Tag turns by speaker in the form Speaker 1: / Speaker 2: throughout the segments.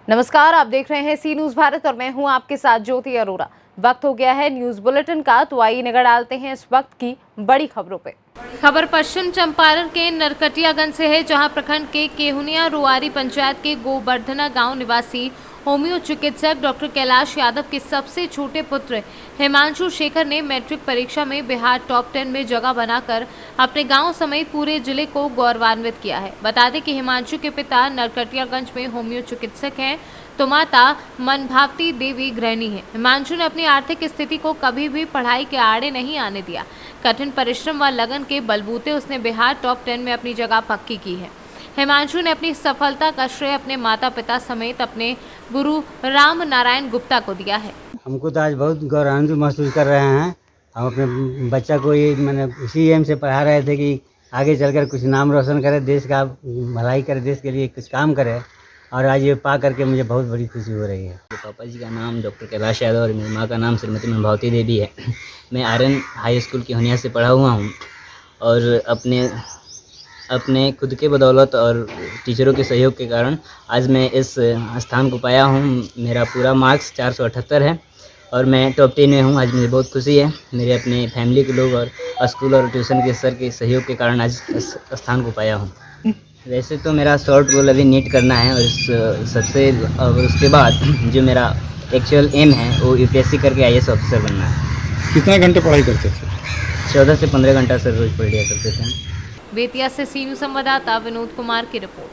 Speaker 1: नमस्कार, आप देख रहे हैं सी न्यूज़ भारत और मैं हूं आपके साथ ज्योति अरोरा। वक्त हो गया है न्यूज़ बुलेटिन का, तो आइए नजर डालते हैं इस वक्त की बड़ी खबरों पे। खबर पश्चिम चंपारण के नरकटियागंज से है, जहां प्रखंड के केहुनिया रुआरी पंचायत के गोवर्धना गांव निवासी होमियो चिकित्सक डॉक्टर कैलाश यादव के सबसे छोटे पुत्र हिमांशु शेखर ने मैट्रिक परीक्षा में बिहार टॉप 10 में जगह बनाकर अपने गांव समेत पूरे जिले को गौरवान्वित किया है। बता दें कि हिमांशु के पिता नरकटियागंज में होमियो चिकित्सक हैं, तो माता मनभावती देवी गृहिणी है। हिमांशु ने अपनी आर्थिक स्थिति को कभी भी पढ़ाई के आड़े नहीं आने दिया। कठिन परिश्रम व लगन के बलबूते उसने बिहार टॉप 10 में अपनी जगह पक्की की है। हिमांशु ने अपनी सफलता का श्रेय अपने माता पिता समेत अपने गुरु राम नारायण गुप्ता को दिया है।
Speaker 2: हमको तो आज बहुत गौरवान्वित महसूस कर रहे हैं। हम अपने बच्चा को ये मैंने इसी एम से पढ़ा रहे थे कि आगे चलकर कुछ नाम रोशन करे, देश का भलाई करे, देश के लिए कुछ काम करे, और आज ये पा करके मुझे बहुत बड़ी खुशी हो रही है।
Speaker 3: पापा जी का नाम डॉक्टर कैलाश यादव और मेरी माँ का नाम श्रीमती मनभावती देवी है। मैं आर्यन हाई स्कूल केहुनिया से पढ़ा हुआ हूँ और अपने खुद के बदौलत और टीचरों के सहयोग के कारण आज मैं इस स्थान को पाया हूँ। मेरा पूरा मार्क्स 478 है और मैं टॉप 10 में हूँ। आज मुझे बहुत खुशी है। मेरे अपने फैमिली के लोग और स्कूल और ट्यूशन के सर के सहयोग के कारण आज इस स्थान को पाया हूँ। वैसे तो मेरा शॉर्ट गोल अभी नीट करना है और उसके बाद जो मेरा एक्चुअल एम है वो यूपीएससी करके आईएएस ऑफिसर बनना है।
Speaker 4: कितने घंटे पढ़ाई करते थे?
Speaker 3: 14 से 15 घंटा सर रोज पढ़ लिया करते थे।
Speaker 1: बेतिया से सी न्यूज़ संवाददाता विनोद कुमार की रिपोर्ट।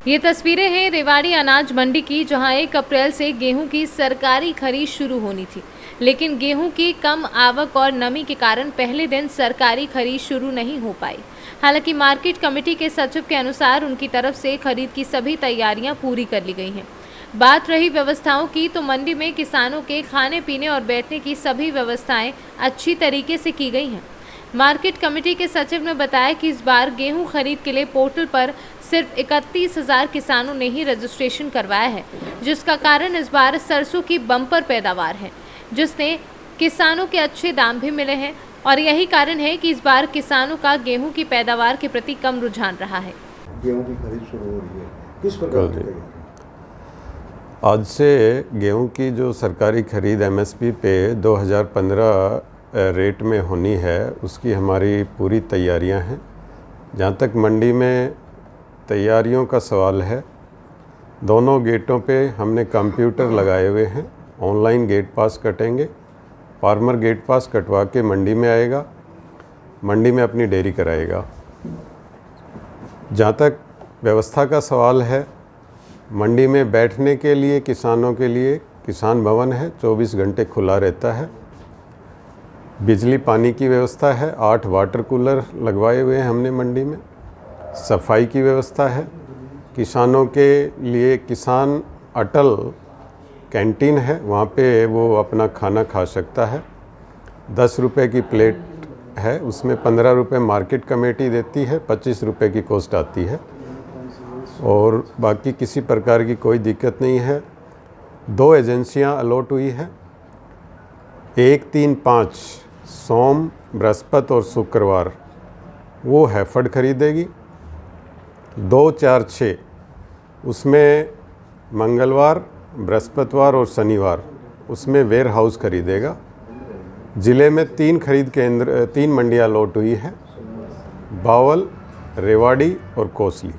Speaker 1: ये तस्वीरें हैं रेवाड़ी अनाज मंडी की, जहां 1 अप्रैल से गेहूं की सरकारी खरीद शुरू होनी थी, लेकिन गेहूं की कम आवक और नमी के कारण पहले दिन सरकारी खरीद शुरू नहीं हो पाई। हालांकि मार्केट कमेटी के सचिव के अनुसार उनकी तरफ से खरीद की सभी तैयारियां पूरी कर ली गई हैं। बात रही व्यवस्थाओं की, तो मंडी में किसानों के खाने पीने और बैठने की सभी व्यवस्थाएं अच्छी तरीके से की गई हैं। मार्केट कमेटी के सचिव ने बताया कि इस बार गेहूं खरीद के लिए पोर्टल पर सिर्फ 31,000 किसानों ने ही रजिस्ट्रेशन करवाया है, जिसका कारण इस बार सरसों की बम्पर पैदावार है, जिसने किसानों के अच्छे दाम भी मिले हैं, और यही कारण है कि इस बार किसानों का गेहूं की पैदावार के प्रति कम रुझान रहा है।
Speaker 5: गेहूं की खरीद शुरू हो रही है, किस प्रकार की तैयारी?
Speaker 4: आज से गेहूं की जो सरकारी खरीद एमएसपी पे 2015 रेट में होनी है, उसकी हमारी पूरी तैयारियां हैं। जहां तक मंडी में तैयारियों का सवाल है, दोनों गेटों पे हमने कंप्यूटर लगाए हुए हैं। ऑनलाइन गेट पास कटेंगे, फार्मर गेट पास कटवा के मंडी में आएगा, मंडी में अपनी डेयरी कराएगा। जहाँ तक व्यवस्था का सवाल है, मंडी में बैठने के लिए किसानों के लिए किसान भवन है, 24 घंटे खुला रहता है। बिजली पानी की व्यवस्था है, 8 वाटर कूलर लगवाए हुए हैं हमने मंडी में। सफाई की व्यवस्था है। किसानों के लिए किसान अटल कैंटीन है, वहाँ पे वो अपना खाना खा सकता है। 10 रुपये की प्लेट है, उसमें 15 रुपये मार्केट कमेटी देती है, 25 रुपये की कॉस्ट आती है, और बाकी किसी प्रकार की कोई दिक्कत नहीं है। 2 एजेंसियाँ अलॉट हुई है, 1, 3, 5 सोम, बृहस्पति और शुक्रवार वो हैफर्ड खरीदेगी। 2, 4, 6 उसमें मंगलवार, बृहस्पतिवार और शनिवार उसमें वेयर हाउस खरीदेगा। ज़िले में 3 खरीद केंद्र, 3 मंडियाँ लॉट हुई है, बावल, रेवाड़ी और कोसली।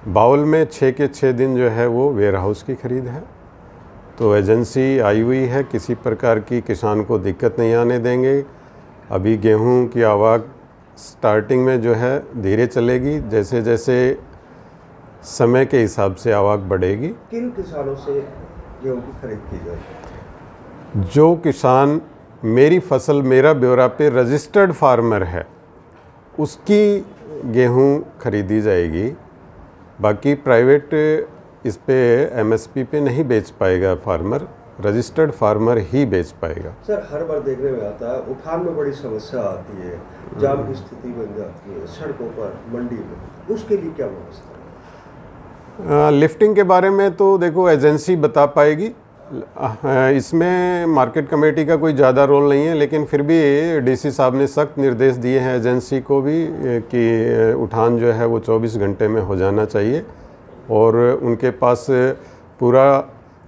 Speaker 4: बावल में 6 के 6 दिन जो है वो वेयर हाउस की खरीद है। तो एजेंसी आई हुई है, किसी प्रकार की किसान को दिक्कत नहीं आने देंगे। अभी गेहूं की आवक स्टार्टिंग में जो है धीरे चलेगी, जैसे जैसे समय के हिसाब से आवक बढ़ेगी।
Speaker 5: किन किसानों से गेहूं की खरीद की जाए?
Speaker 4: जो किसान मेरी फसल मेरा ब्यौरा पे रजिस्टर्ड फार्मर है, उसकी गेहूं खरीदी जाएगी। बाकी प्राइवेट इस पे एमएसपी पे नहीं बेच पाएगा फार्मर, रजिस्टर्ड फार्मर ही बेच पाएगा।
Speaker 5: सर, हर बार देखने में आता है उठान में बड़ी समस्या आती है, जाम की स्थिति बन जाती है सड़कों पर, मंडी में, उसके लिए क्या व्यवस्था है?
Speaker 4: लिफ्टिंग के बारे में तो देखो एजेंसी बता पाएगी, इसमें मार्केट कमेटी का कोई ज़्यादा रोल नहीं है, लेकिन फिर भी डीसी साहब ने सख्त निर्देश दिए हैं एजेंसी को भी कि उठान जो है वो 24 घंटे में हो जाना चाहिए। और उनके पास पूरा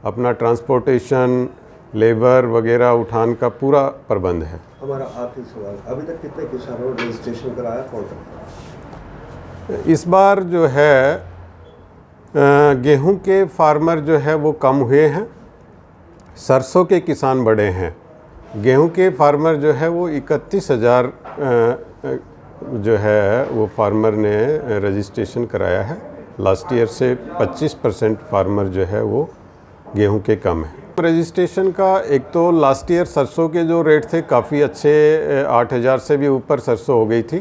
Speaker 4: अपना ट्रांसपोर्टेशन, लेबर वगैरह उठान का पूरा प्रबंध है।
Speaker 5: हमारा आखिरी सवाल, अभी तक कितने किसानों ने रजिस्ट्रेशन कराया, कौन करता है?
Speaker 4: इस बार जो है गेहूं के फार्मर जो है वो कम हुए हैं, सरसों के किसान बढ़े हैं। गेहूं के फार्मर जो है वो 31,000 जो है वो फार्मर ने रजिस्ट्रेशन कराया है। लास्ट ईयर से 25% फार्मर जो है वो गेहूं के कम है। रजिस्ट्रेशन का एक तो लास्ट ईयर सरसों के जो रेट थे काफ़ी अच्छे, 8,000 से भी ऊपर सरसों हो गई थी,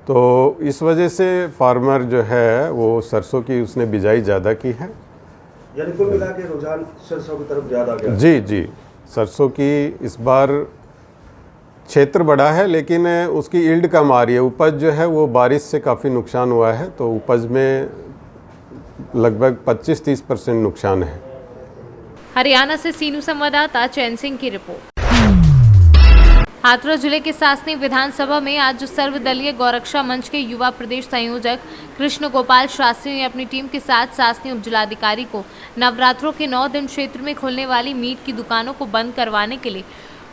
Speaker 4: तो इस वजह से फार्मर जो है वो सरसों की उसने बिजाई ज़्यादा की है।
Speaker 5: यानी कुल मिला के रुझान सरसों की तरफ ज़्यादा गया।
Speaker 4: जी, सरसों की इस बार क्षेत्र बड़ा है लेकिन उसकी यील्ड कम आ रही है। उपज जो है वो बारिश से काफ़ी नुकसान हुआ है, तो उपज में लगभग 25-30% नुकसान है।
Speaker 1: हरियाणा से सीनू संवाददाता चैन सिंह की रिपोर्ट। हाथरस जिले के सासनी विधानसभा में आज सर्वदलीय गौरक्षा मंच के युवा प्रदेश संयोजक कृष्ण गोपाल शास्त्री ने अपनी टीम के साथ सासनी उपजिलाधिकारी को नवरात्रों के 9 दिन क्षेत्र में खुलने वाली मीट की दुकानों को बंद करवाने के लिए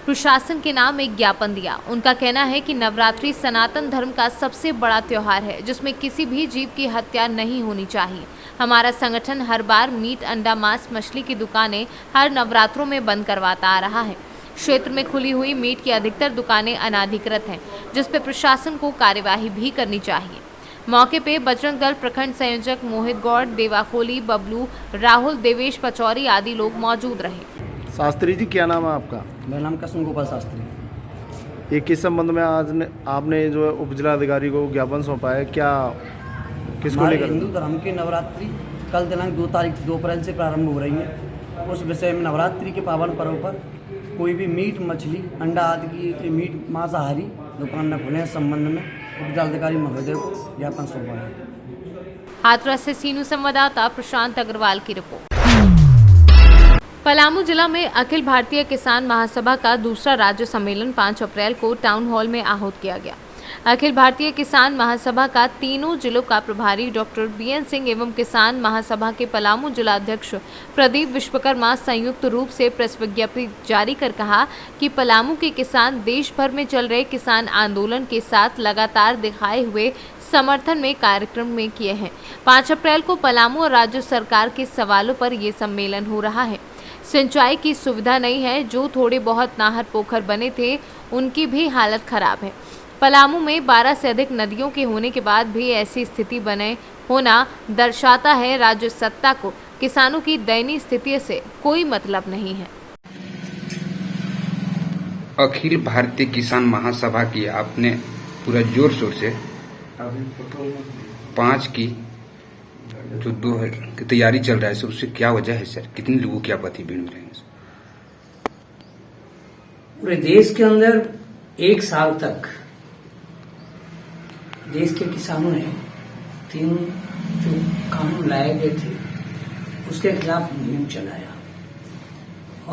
Speaker 1: प्रशासन के नाम एक ज्ञापन दिया। उनका कहना है कि नवरात्रि सनातन धर्म का सबसे बड़ा त्योहार है जिसमें किसी भी जीव की हत्या नहीं होनी चाहिए। हमारा संगठन हर बार मीट, अंडा, मांस, मछली की दुकानें हर नवरात्रों में बंद करवाता आ रहा है। क्षेत्र में खुली हुई मीट की अधिकतर दुकानें अनाधिकृत हैं, जिस पर प्रशासन को कार्यवाही भी करनी चाहिए। मौके पे बजरंग दल प्रखंड संयोजक मोहित गौड़, देवा कोहली, बबलू, राहुल, देवेश पचौरी आदि लोग मौजूद रहे।
Speaker 6: शास्त्री जी, क्या नाम है आपका?
Speaker 7: मेरा नाम कृष्ण गोपाल शास्त्री।
Speaker 6: ये किस संबंध में आज आपने जो है उप जिलाधिकारी को ज्ञापन सौंपा है, क्या किसको
Speaker 7: हमारे
Speaker 6: लेकर?
Speaker 7: हिंदू धर्म की नवरात्रि कल दिनांक 2 अप्रैल से प्रारंभ हो रही है। उस विषय में नवरात्रि के पावन पर्व पर कोई भी मीट, मछली, अंडा आदि की मीट मांसाहारी दुकान न खुले, इस संबंध में उप जिलाधिकारी महोदय को ज्ञापन सौंपा है।
Speaker 1: हाथरस से सीनू संवाददाता प्रशांत अग्रवाल की रिपोर्ट। पलामू जिला में अखिल भारतीय किसान महासभा का दूसरा राज्य सम्मेलन 5 अप्रैल को टाउन हॉल में आहूत किया गया। अखिल भारतीय किसान महासभा का तीनों जिलों का प्रभारी डॉक्टर बीएन सिंह एवं किसान महासभा के पलामू जिलाध्यक्ष प्रदीप विश्वकर्मा संयुक्त रूप से प्रेस विज्ञप्ति जारी कर कहा कि पलामू के किसान देश भर में चल रहे किसान आंदोलन के साथ लगातार दिखाए हुए समर्थन में कार्यक्रम में किए हैं। 5 अप्रैल को पलामू और राज्य सरकार के सवालों पर ये सम्मेलन हो रहा है। सिंचाई की सुविधा नहीं है, जो थोड़े बहुत नाहर पोखर बने थे उनकी भी हालत खराब है। पलामू में 12 से अधिक नदियों के होने के बाद भी ऐसी स्थिति बने होना दर्शाता है राज्य सत्ता को किसानों की दयनीय स्थिति से कोई मतलब नहीं है।
Speaker 8: अखिल भारतीय किसान महासभा की आपने पूरा जोर शोर से 5 की जो 2 की तैयारी चल रहा है सर, उससे क्या वजह है सर? कितने लोगों की आपत्ति भिड़ रहे हैं?
Speaker 7: पूरे देश के अंदर 1 साल तक देश के किसानों ने 3 जो कानून लाए गए थे उसके खिलाफ मुहिम चलाया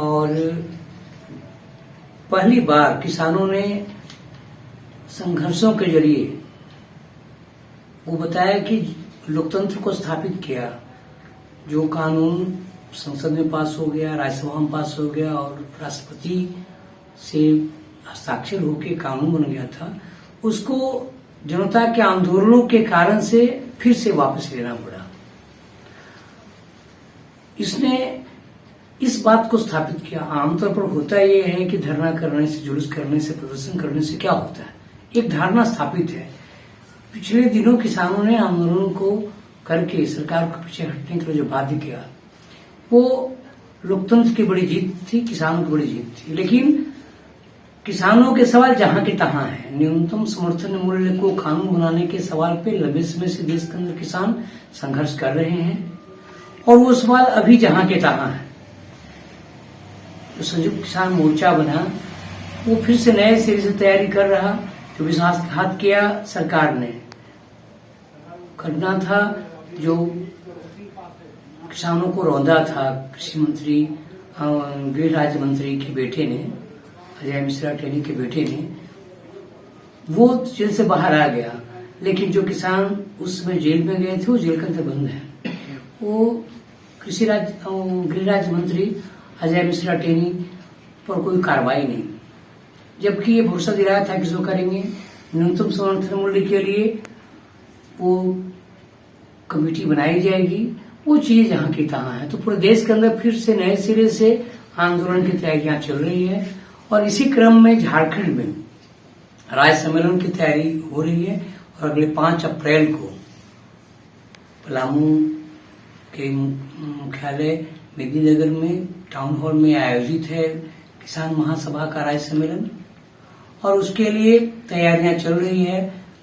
Speaker 7: और पहली बार किसानों ने संघर्षों के जरिए वो बताया कि लोकतंत्र को स्थापित किया। जो कानून संसद में पास हो गया, राज्यसभा में पास हो गया और राष्ट्रपति से हस्ताक्षर होकर कानून बन गया था, उसको जनता के आंदोलनों के कारण से फिर से वापस लेना पड़ा। इसने इस बात को स्थापित किया। आमतौर पर होता यह है कि धरना करने से, जुलूस करने से, प्रदर्शन करने से क्या होता है, एक धारणा स्थापित है। पिछले दिनों किसानों ने आंदोलन को करके सरकार को पीछे हटने के लिए जो बाध्य किया, वो लोकतंत्र की बड़ी जीत थी, किसानों की बड़ी जीत थी। लेकिन किसानों के सवाल जहां के तहां है। न्यूनतम समर्थन मूल्य को कानून बनाने के सवाल पे लंबे समय से देश के अंदर किसान संघर्ष कर रहे हैं और वो सवाल अभी जहां के तहां है। जो संयुक्त किसान मोर्चा बना वो फिर से नए सिरे से तैयारी कर रहा। जो विश्वासघात किया सरकार ने करना था, जो किसानों को रौंदा था कृषि मंत्री, गृह राज्य मंत्री के बेटे ने, अजय मिश्रा टेनी के बेटे ने, वो जेल से बाहर आ गया। लेकिन जो किसान उस समय जेल में गए थे वो जेल के अंदर बंद है। वो गृह राज्य मंत्री अजय मिश्रा टेनी पर कोई कार्रवाई नहीं, जबकि ये भरोसा दिलाया था कि जो करेंगे न्यूनतम समर्थन मूल्य के लिए वो कमेटी बनाई जाएगी। वो चीज जहाँ की तहाँ है। तो पूरे देश के अंदर फिर से नए सिरे से आंदोलन की तैयारियां चल रही है और इसी क्रम में झारखंड में राज्य सम्मेलन की तैयारी हो रही है और अगले 5 अप्रैल को पलामू के मुख्यालय मेदिनीनगर में टाउन हॉल में आयोजित है किसान महासभा का राज्य सम्मेलन और उसके लिए तैयारियां चल रही है।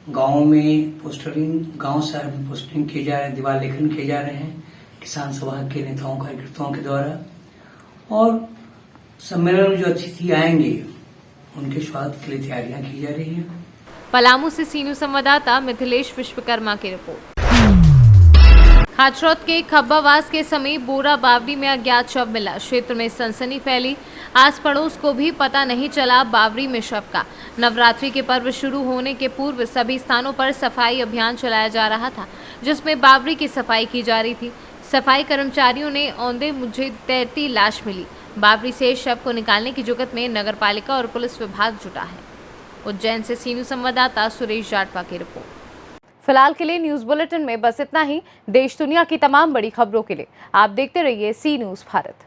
Speaker 7: गांव में पोस्टरिंग, गांव शहर में पोस्टरिंग किए जा रहे हैं, दीवार लेखन किए जा रहे हैं किसान सभा के नेताओं कार्यकर्ताओं के द्वारा और सम्मेलन में जो अतिथि आएंगे उनके स्वागत के लिए तैयारियां की जा रही हैं।
Speaker 1: पलामू से सीनू संवाददाता मिथिलेश विश्वकर्मा की रिपोर्ट। खाचरौत के खब्बावास के समीप बोरा बावड़ी में अज्ञात शव मिला। क्षेत्र में सनसनी फैली। आस पड़ोस को भी पता नहीं चला बावड़ी में शव का। नवरात्रि के पर्व शुरू होने के पूर्व सभी स्थानों पर सफाई अभियान चलाया जा रहा था, जिसमें बावड़ी की सफाई की जा रही थी। सफाई कर्मचारियों ने औंधे मुझे तैरती लाश मिली। बावड़ी से शव को निकालने की जुगत में नगर पालिका और पुलिस विभाग जुटा है। उज्जैन से सीनू संवाददाता सुरेश जाटवा की रिपोर्ट। फिलहाल के लिए न्यूज बुलेटिन में बस इतना ही। देश दुनिया की तमाम बड़ी खबरों के लिए आप देखते रहिए सी न्यूज भारत।